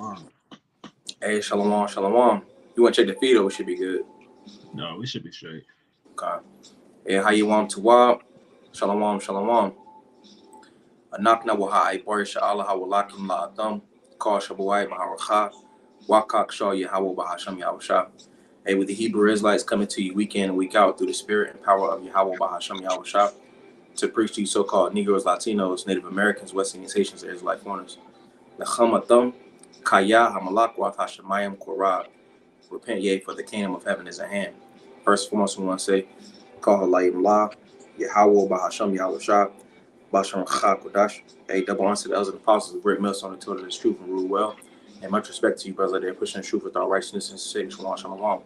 Shalom. Hey, shalom, shalom. You want to check the feed or we should be good? No, we should be straight. Okay. Hey, how you want to walk? Shalom, shalom. Anakna waha ay borisha Allah hawalakim la adam. Call shabuai maharakha. Wakak shaw Yahweh bahasham Yahweh. Hey, with the Hebrew Israelites coming to you week in and week out through the spirit and power of Yahweh bahasham Yahweh to preach to you so-called Negroes, Latinos, Native Americans, West Indians, Haitians, and Israelite foreigners. Nachamatham kaya hamalak wa hashemayim korab. Repent ye, for the kingdom of heaven is at hand. First and foremost, we want to say, call halayim la, Yahweh bahasham Yahweh Basham Kodash. A double honor to the elders and apostles, of great millstone until it is truth and rule well. And much respect to you, brothers, that are pushing the truth with all righteousness and sincerity. Shalom, shalom.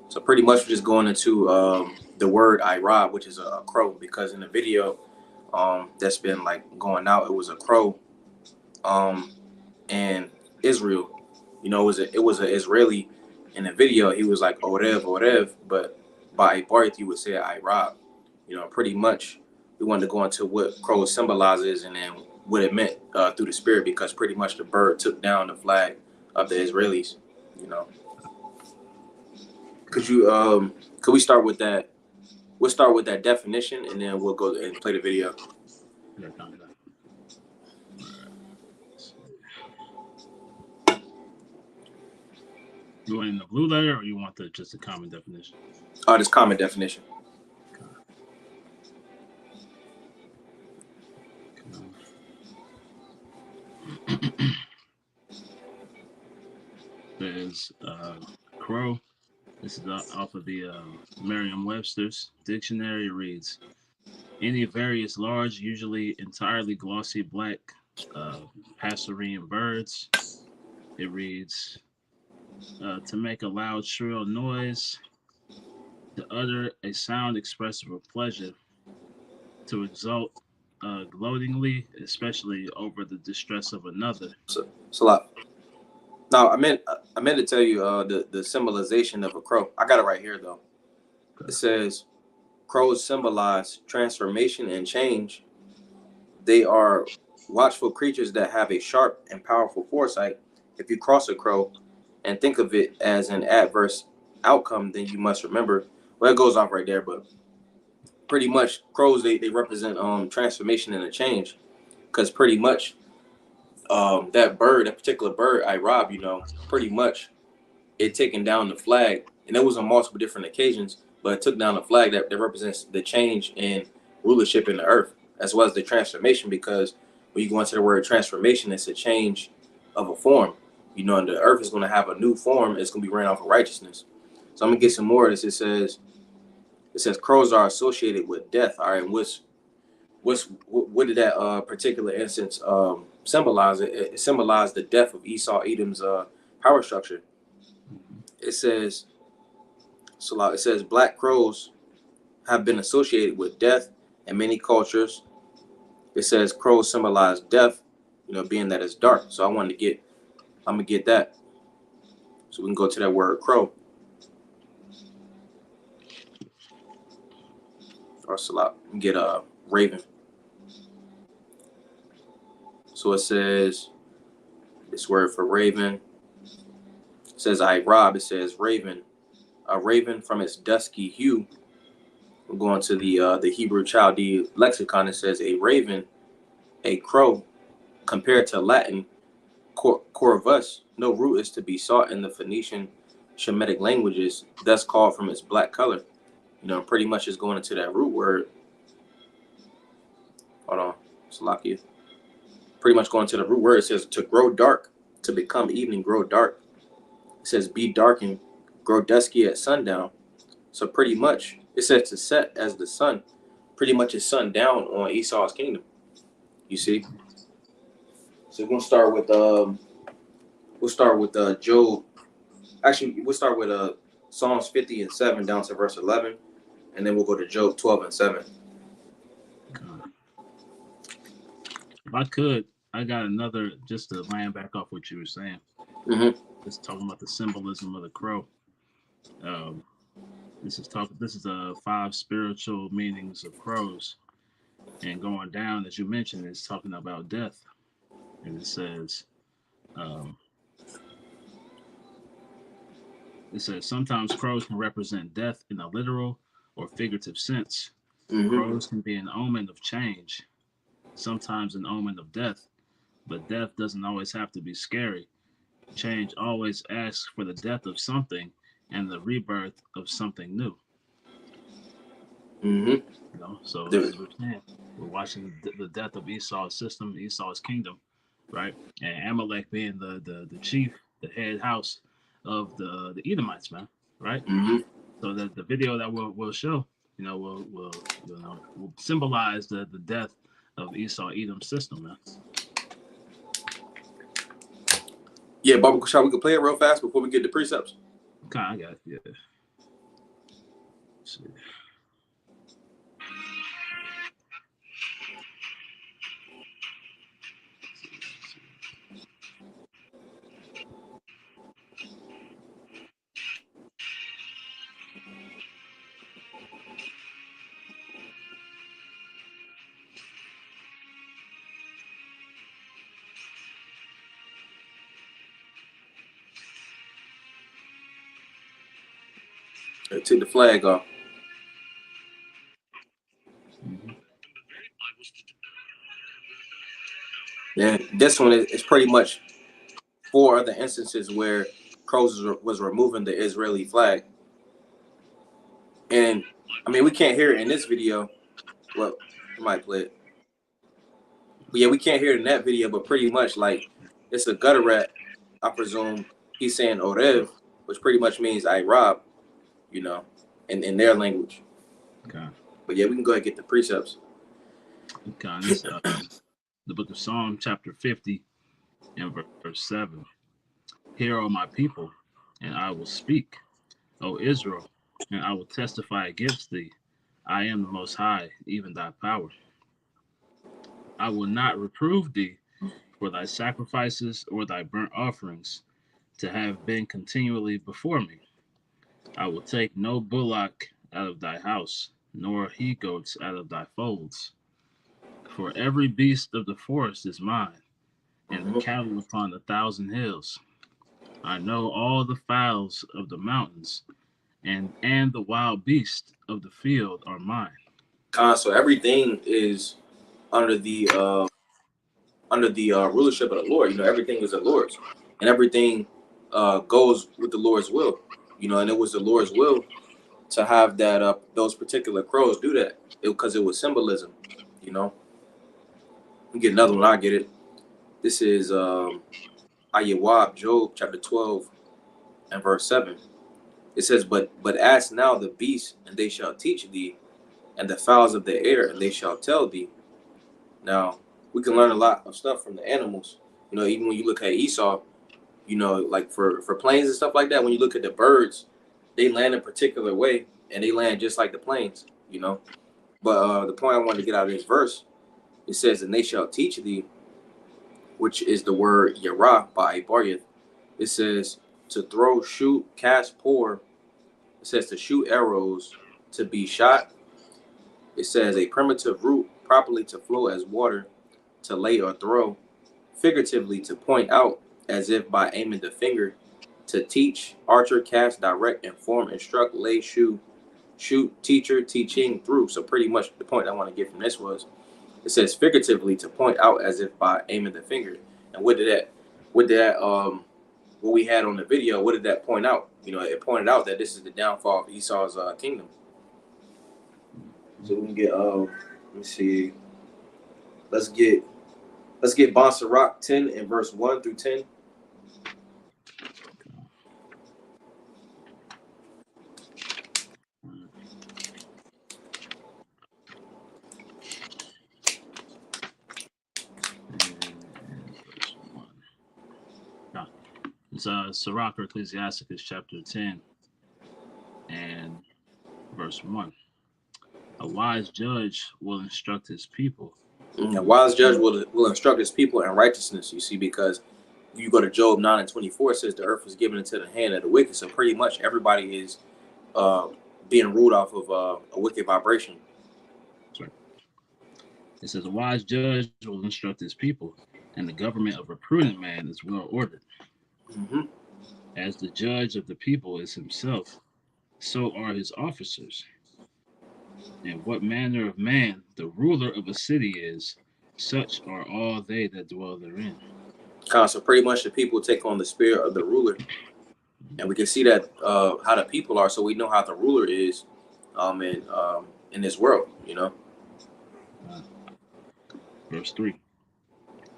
So pretty much we're just going into the word Irab, which is a crow, because in the video that's been like going out, it was a crow and Israel. You know, it was an Israeli in the video. He was like Orev, but by birth you would say Irab. You know, pretty much we wanted to go into what crow symbolizes and then what it meant through the spirit, because pretty much the bird took down the flag of the Israelis. You know, could we start with that? We'll start with that definition and then we'll go and play the video. You want in the blue letter or you want just a common definition? This common definition. There's crow. This is off of the Merriam-Webster's dictionary. It reads, any various large, usually entirely glossy black passerine birds. It reads, to make a loud, shrill noise, to utter a sound expressive of pleasure, to exult gloatingly, especially over the distress of another. So now I meant to tell you the symbolization of a crow. I got it right here though. Okay. It says crows symbolize transformation and change. They are watchful creatures that have a sharp and powerful foresight. If you cross a crow and think of it as an adverse outcome, then you must remember, well, it goes off right there, but pretty much crows, they represent transformation and a change, because pretty much that particular bird, Irab, you know, pretty much it taking down the flag, and it was on multiple different occasions, but it took down the flag that represents the change in rulership in the earth, as well as the transformation, because when you go into the word transformation, it's a change of a form, you know, and the earth is going to have a new form. It's going to be ran off of righteousness. So I'm going to get some more of this. It says crows are associated with death. All right, and what did that particular instance symbolize? It symbolized the death of Esau, Edom's power structure. It says black crows have been associated with death in many cultures. It says crows symbolize death, you know, being that it's dark. So I'm gonna get that. So we can go to that word crow. Or salat, get a raven. So it says this word for raven. It says Irab. It says raven. A raven from its dusky hue. We're going to the Hebrew Chaldee lexicon. It says a raven, a crow, compared to Latin corvus. No root is to be sought in the Phoenician Shemitic languages, thus called from its black color. You know, pretty much is going into that root word. Hold on, Salakia. Pretty much going to the root word. It says to grow dark, to become evening, grow dark. It says be darkened, grow dusky at sundown. So pretty much it says to set as the sun. Pretty much it's sundown on Esau's kingdom. You see? So we're gonna start with Job. Actually, we'll start with Psalms 50 and 7 down to verse 11, and then we'll go to Job 12 and 7. If I could, I got another, just to land back off what you were saying. Mm-hmm. Just talking about the symbolism of the crow. This is 5 spiritual meanings of crows, and going down, as you mentioned, it's talking about death, and it says Um, it says sometimes crows can represent death in a literal or figurative sense. Crows can be an omen of change, sometimes an omen of death, but death doesn't always have to be scary. Change always asks for the death of something and the rebirth of something new. You know, so as we're saying, we're watching the death of Esau's system, Esau's kingdom, right? And Amalek being the chief, the head house of the Edomites, man, right? So that the video that we'll show, you know, will symbolize the death of Esau Edom's system, man. Yeah, Barbara, shall we can play it real fast before we get the precepts? Okay, I got it. Yeah. Let's see. Take the flag off. Yeah, this one is pretty much 4 other instances where crows was removing the Israeli flag. And I mean, we can't hear it in this video. Well, I might play it. But yeah, we can't hear it in that video, but pretty much like it's a gutter rat, I presume. He's saying Orev, which pretty much means I rob, you know, in their language. Okay. But yeah, we can go ahead and get the precepts. Okay. This, the book of Psalm, chapter 50, and verse 7. Hear, O my people, and I will speak, O Israel, and I will testify against thee. I am the Most High, even thy power. I will not reprove thee for thy sacrifices or thy burnt offerings to have been continually before me. I will take no bullock out of thy house, nor he goats out of thy folds. For every beast of the forest is mine, and the cattle upon 1,000 hills. I know all the fowls of the mountains, and the wild beasts of the field are mine. So everything is under the rulership of the Lord. You know, everything is the Lord's, and everything goes with the Lord's will. You know, and it was the Lord's will to have that those particular crows do that because it was symbolism. You know, we get another one. I get it. This is Ayawab, Job chapter 12 and verse 7. It says, but ask now the beasts, and they shall teach thee, and the fowls of the air, and they shall tell thee. Now, we can learn a lot of stuff from the animals. You know, even when you look at Esau, you know, like for planes and stuff like that, when you look at the birds, they land a particular way, and they land just like the planes, you know. But the point I wanted to get out of this verse, it says, and they shall teach thee, which is the word Yarah by Baryath. It says to throw, shoot, cast, pour. It says to shoot arrows, to be shot. It says a primitive root, properly to flow as water, to lay or throw, figuratively to point out, as if by aiming the finger, to teach, archer, cast, direct, inform, instruct, lay, shoot, teacher, teaching, through. So pretty much the point I want to get from this was, it says figuratively to point out as if by aiming the finger. And what we had on the video, what did that point out? You know, it pointed out that this is the downfall of Esau's kingdom. So we can get let me see. Let's get Bonsarak 10 and verse 1 through 10. It's Sirach or Ecclesiasticus chapter 10 and verse 1. A wise judge will instruct his people. A wise judge will instruct his people in righteousness, you see, because you go to Job 9 and 24, it says the earth was given into the hand of the wicked. So pretty much everybody is being ruled off of a wicked vibration. That's right. It says a wise judge will instruct his people, and the government of a prudent man is well ordered. Mm-hmm. As the judge of the people is himself, so are his officers. And what manner of man the ruler of a city is, such are all they that dwell therein. So pretty much the people take on the spirit of the ruler, and we can see that how the people are, so we know how the ruler is, in this world, you know. Uh, verse 3.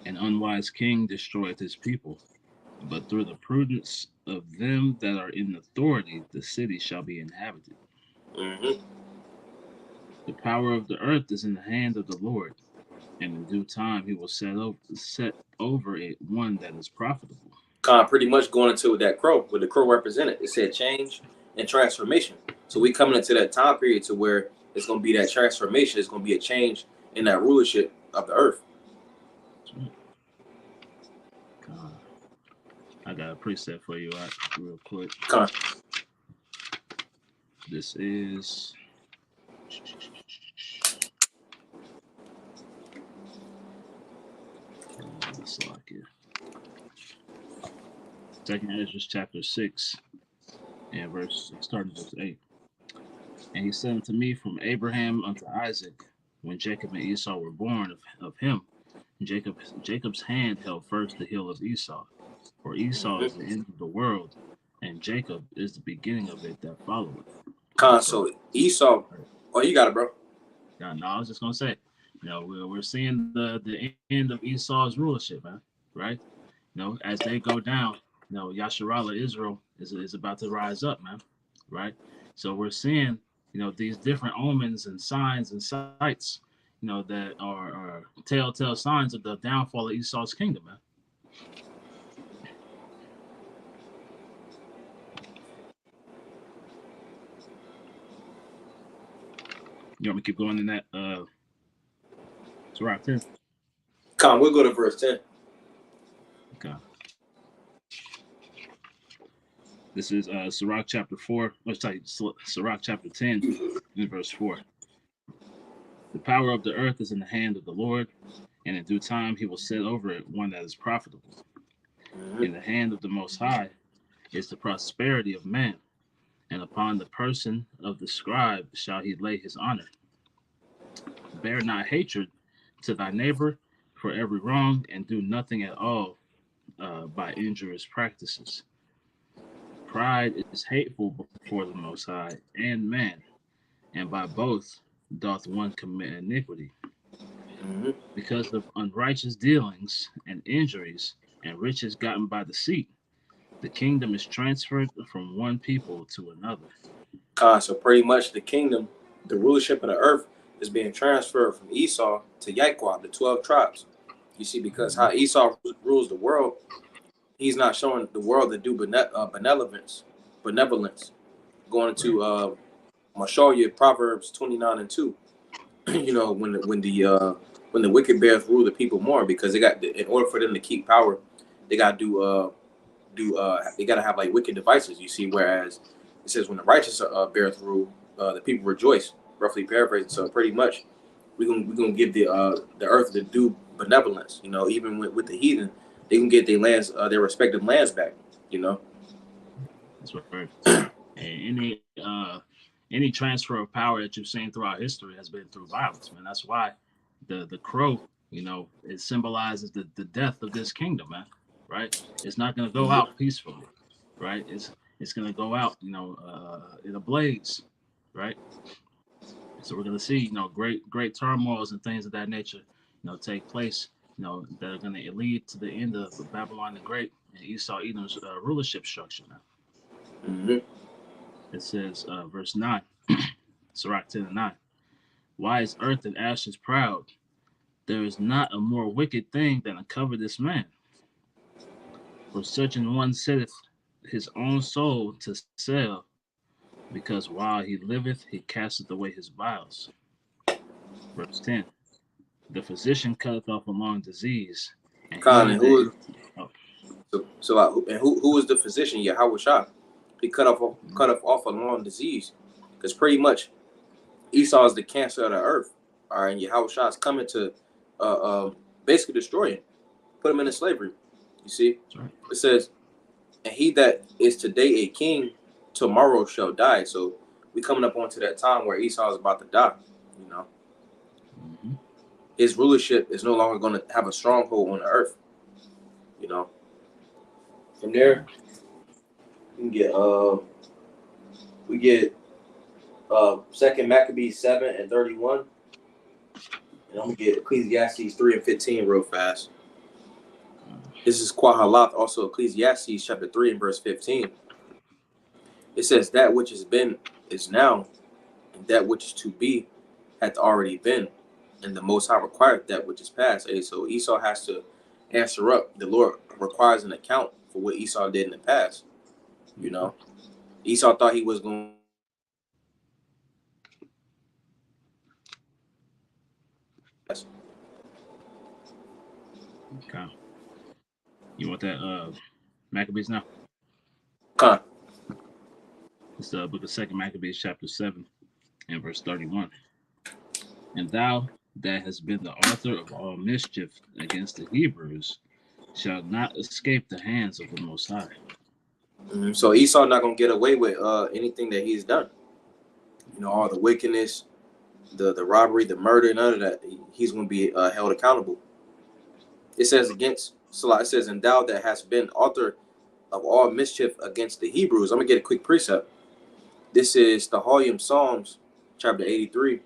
An unwise king destroyeth his people, but through the prudence of them that are in authority, the city shall be inhabited. Mm-hmm. The power of the earth is in the hand of the Lord, and in due time he will set over it one that is profitable. Pretty much going into that crow, what the crow represented. It said change and transformation. So we coming into that time period to where it's going to be that transformation. It's going to be a change in that rulership of the earth. I got a preset for you real quick. This is Second Ezra chapter 6 and starting verse 8. And he said unto me, from Abraham unto Isaac, when Jacob and Esau were born of him, Jacob's hand held first the heel of Esau, for Esau is the end of the world, and Jacob is the beginning of it that followeth. So Esau, oh, you got it, bro. Yeah, no, I was just gonna say, we're seeing the end of Esau's rulership, man. Right? As they go down, Yasharallah Israel is about to rise up, man. Right? So we're seeing, these different omens and signs and sights, that are telltale signs of the downfall of Esau's kingdom, man. You want me to keep going in that Sirach 10? We'll go to verse 10. Okay. This is Sirach chapter 4. Let's tell you, Sirach chapter 10 in verse 4. The power of the earth is in the hand of the Lord, and in due time he will set over it one that is profitable. In the hand of the Most High is the prosperity of man, and upon the person of the scribe shall he lay his honor. Bear not hatred to thy neighbor for every wrong, and do nothing at all by injurious practices. Pride is hateful before the Most High and man, and by both doth one commit iniquity. Because of unrighteous dealings and injuries and riches gotten by deceit, the kingdom is transferred from one people to another. So pretty much the kingdom, the rulership of the earth is being transferred from Esau to Yaquab, the 12 tribes. You see, because how Esau rules the world, he's not showing the world to do benevolence. Going into I'm gonna show you Proverbs 29:2. When the wicked bears rule the people more, because in order for them to keep power, they got to they got to have like wicked devices. You see, whereas it says when the righteous bears rule, the people rejoice. Roughly paraphrasing. So pretty much, we're gonna give the earth to do benevolence. Even with the heathen, they can get their lands, their respective lands back. That's right. And any transfer of power that you've seen throughout history has been through violence, man. That's why the crow, it symbolizes the death of this kingdom, man. Right? It's not going to go out peacefully, right? It's going to go out, in a blaze, right? So we're going to see, great turmoils and things of that nature, take place, that are going to lead to the end of Babylon the Great and Esau Edom's rulership structure now. It says, verse 9, Sirach 10:9. Why is earth and ashes proud? There is not a more wicked thing than a covetous man. For such an one setteth his own soul to sell, because while he liveth, he casteth away his vials. Verse 10. The physician cutteth off a long disease. And who is the physician? Yahweh Shah. He cut off a long disease, because pretty much Esau is the cancer of the earth. All right, and Yahweh Shah is coming to basically destroy it. put him into slavery. You see, Right. it says, and he that is today a king, tomorrow shall die. So we coming up onto that time where Esau is about to die. You know, Mm-hmm. his rulership is no longer going to have a stronghold on the earth. You know, from there we can get we get Second Maccabees 7:31, and I'm gonna get Ecclesiastes 3:15 real fast. This is Quahalath, also Ecclesiastes chapter 3 and verse 15. It says, that which has been is now, and that which is to be hath already been, and the Most High required that which is past. Hey, so Esau has to answer up. The Lord requires an account for what Esau did in the past. You know, Esau thought he was going. Okay. You want that Maccabees now? Con. It's the book of Second Maccabees, chapter 7, and verse 31. And thou that hast been the author of all mischief against the Hebrews shalt not escape the hands of the Most High. Mm-hmm. So Esau not gonna get away with anything that he's done. You know, all the wickedness, the robbery, the murder, none of that. He's gonna be held accountable. It says against Salah. It says, and thou that hast been author of all mischief against the Hebrews. I'm gonna get a quick precept. This is the Holyum Psalms, chapter 83,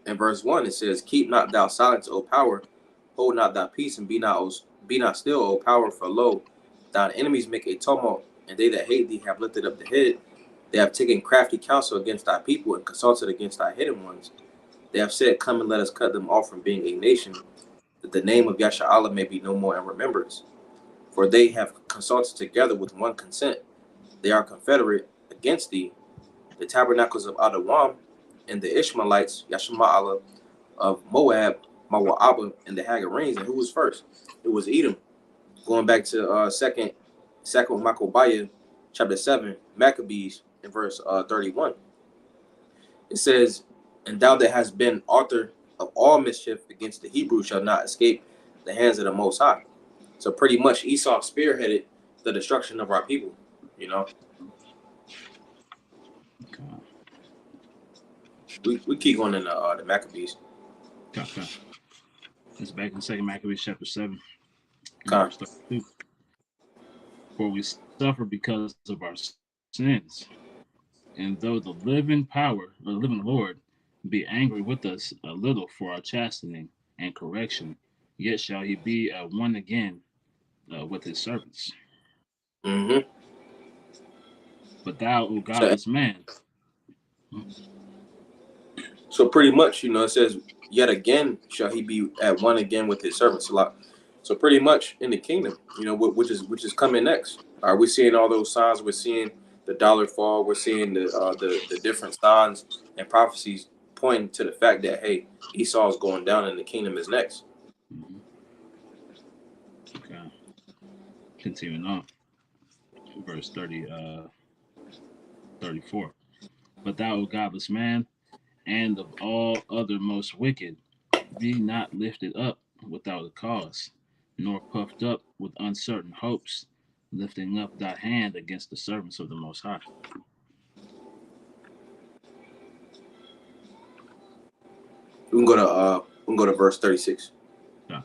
and verse 1. It says, keep not thou silence, O power, hold not thy peace, and be not still, O power, for lo, thine enemies make a tumult, and they that hate thee have lifted up the head. They have taken crafty counsel against thy people, and consulted against thy hidden ones. They have said, come and let us cut them off from being a nation, that the name of Yasha may be no more in remembrance. For they have consulted together with one consent. They are confederate against thee, the tabernacles of Adawam, and the Ishmaelites, Yashma'ala of Moab, Mawa'aba, and the Hagarenes. And who was first? It was Edom. Going back to second Maccabees, chapter 7, Maccabees, in verse 31. It says, and thou that hast been author of all mischief against the Hebrews shall not escape the hands of the Most High. So pretty much Esau spearheaded the destruction of our people, you know. Okay. We keep going in the Maccabees. Okay. It's back in Second Maccabees, chapter 7, and Okay. verse 32. For we suffer because of our sins. And though the living Lord, be angry with us a little for our chastening and correction, yet shall he be one again with his servants. Mm-hmm. But thou, O godless man. So pretty much, you know, it says, yet again shall he be at one again with his servants. So pretty much in the kingdom, you know, which is coming next. Are we seeing all those signs? We're seeing the dollar fall. We're seeing the different signs and prophecies pointing to the fact that, hey, Esau is going down and the kingdom is next. Mm-hmm. Okay. Continuing on. Verse 34. But thou, O godless man, and of all other most wicked, be not lifted up without a cause, nor puffed up with uncertain hopes, lifting up thy hand against the servants of the Most High. We can go to verse 36. Yeah.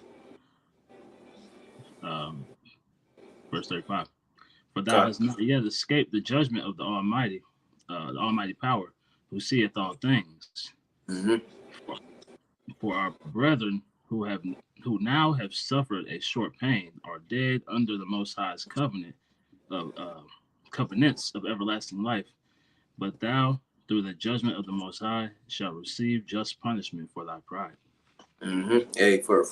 Verse 35. For thou hast not yet escaped the judgment of the Almighty power, who seeth all things. Mm-hmm. For our brethren who now have suffered a short pain are dead under the Most High's covenants of everlasting life. But thou, through the judgment of the Most High, shalt receive just punishment for thy pride. Mm-hmm. Hey, for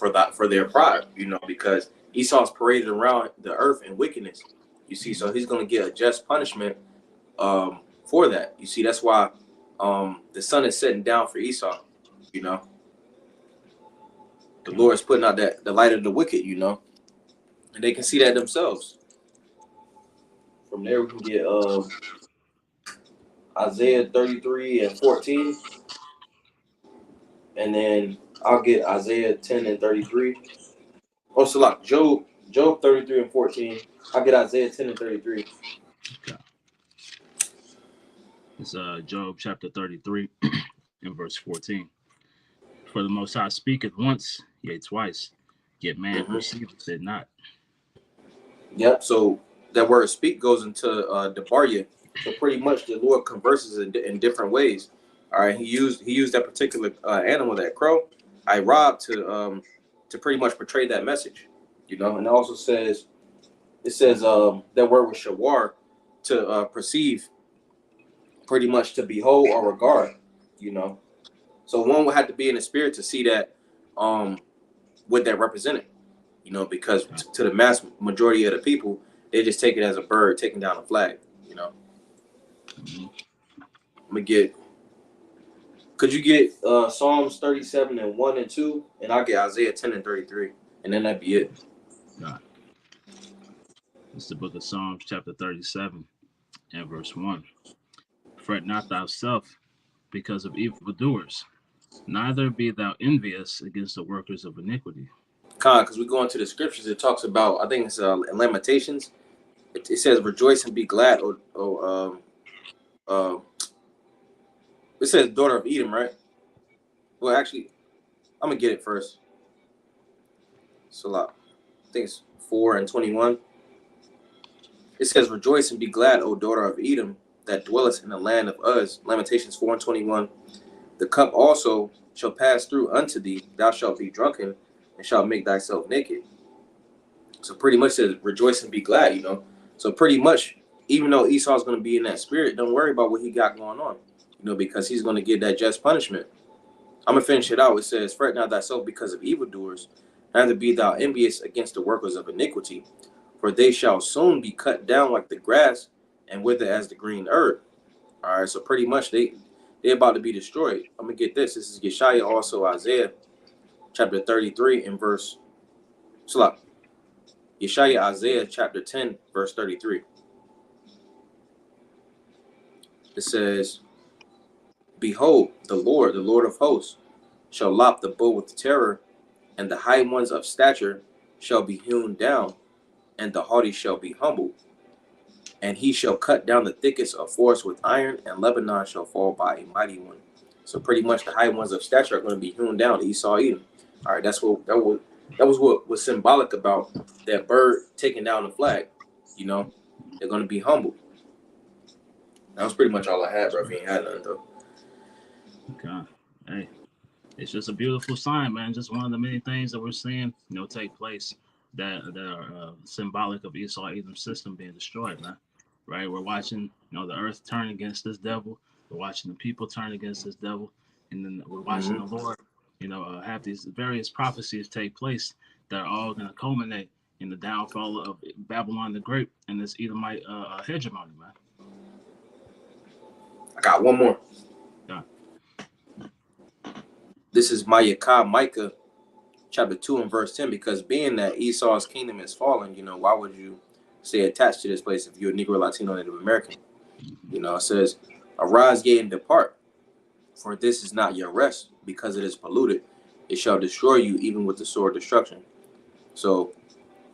their pride, you know, because Esau's paraded around the earth in wickedness. You see, so he's going to get a just punishment for that. You see, that's why the sun is setting down for Esau. You know, the Lord is putting out the light of the wicked. You know, and they can see that themselves. From there, we can get Isaiah 33:14, and then I'll get Isaiah 10:33. Oh, so like Job 33 and 14. I get Isaiah 10 and 33. Okay. It's Job chapter 33 and verse 14. For the Most High speaketh once, yea twice, yet man perceiveth it not. Yep. So that word "speak" goes into Debarya. So pretty much the Lord converses in different ways. All right. He used that particular animal, that crow, Irab, to pretty much portray that message. And it also says that word was shawar, to perceive, pretty much to behold or regard. So one would have to be in the spirit to see that, what that represented. Because to the mass majority of the people, they just take it as a bird taking down a flag. Could you get Psalms 37 and 1 and 2, and I'll get Isaiah 10 and 33, and then that'd be it. God. It's the book of Psalms chapter 37 and verse 1. Fret not thyself because of evildoers, neither be thou envious against the workers of iniquity. Because we go into the scriptures, it talks about, I think it's in Lamentations, it says, rejoice and be glad, it says daughter of Edom, right? Well, actually, I'm going to get it first. So I think it's 4 and 21. It says, rejoice and be glad, O daughter of Edom, that dwellest in the land of Uz. Lamentations 4 and 21. The cup also shall pass through unto thee. Thou shalt be drunken and shalt make thyself naked. So pretty much says, rejoice and be glad, So pretty much, even though Esau's going to be in that spirit, don't worry about what he got going on, because he's going to get that just punishment. I'm going to finish it out. It says, fret not thyself because of evildoers, neither be thou envious against the workers of iniquity, for they shall soon be cut down like the grass and wither as the green herb. All right, so pretty much they're about to be destroyed. I'm going to get this. This is Yeshaya, also Isaiah, chapter 33 and verse, Yeshaya, Isaiah, chapter 10, verse 33. It says, behold, the Lord of hosts, shall lop the bow with terror, and the high ones of stature shall be hewn down, and the haughty shall be humbled. And he shall cut down the thickets of forest with iron, and Lebanon shall fall by a mighty one. So pretty much the high ones of stature are going to be hewn down. Esau, Edom. All right, that was what was symbolic about that bird taking down the flag. They're going to be humbled. That was pretty much all I had, bro. If you ain't had nothing, though. Okay. Hey, it's just a beautiful sign, man. Just one of the many things that we're seeing, take place that are symbolic of Esau Edom's system being destroyed, man. Right? We're watching, the earth turn against this devil. We're watching the people turn against this devil, and then we're watching the Lord, have these various prophecies take place that are all going to culminate in the downfall of Babylon the Great and this Edomite hegemony, man. I got one more. Yeah. This is Micah, chapter 2 and verse 10, because being that Esau's kingdom is fallen, why would you stay attached to this place if you're a Negro, Latino, Native American? It says, arise, ye, and depart, for this is not your rest, because it is polluted. It shall destroy you even with the sword of destruction. So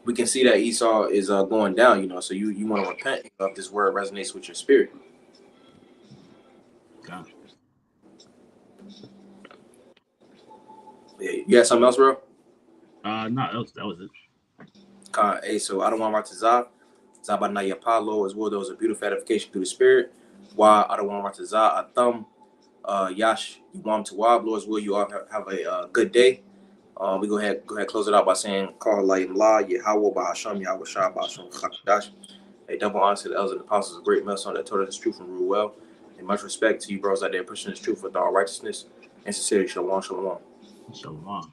we can see that Esau is going down, so you want to repent if this word resonates with your spirit. God. Yeah, you got something else, bro? No, that was it. Hey, so I don't want Ratazah. Zabanaya Palo as well. There was a beautiful edification through the spirit. Why I don't want Ratazah. Atham. Yash Yawam Tawab, Lord, as well. You all have a good day. We go ahead close it out by saying Call Layim La Yahweh Bahasham Yahweh Shah Bahasham Chakdash. A double honor to the elders and apostles, a great millstone that taught us truth and rule well. And much respect to you bros out there pushing this truth with all righteousness and sincerity. Shalom, shalom. Shalom.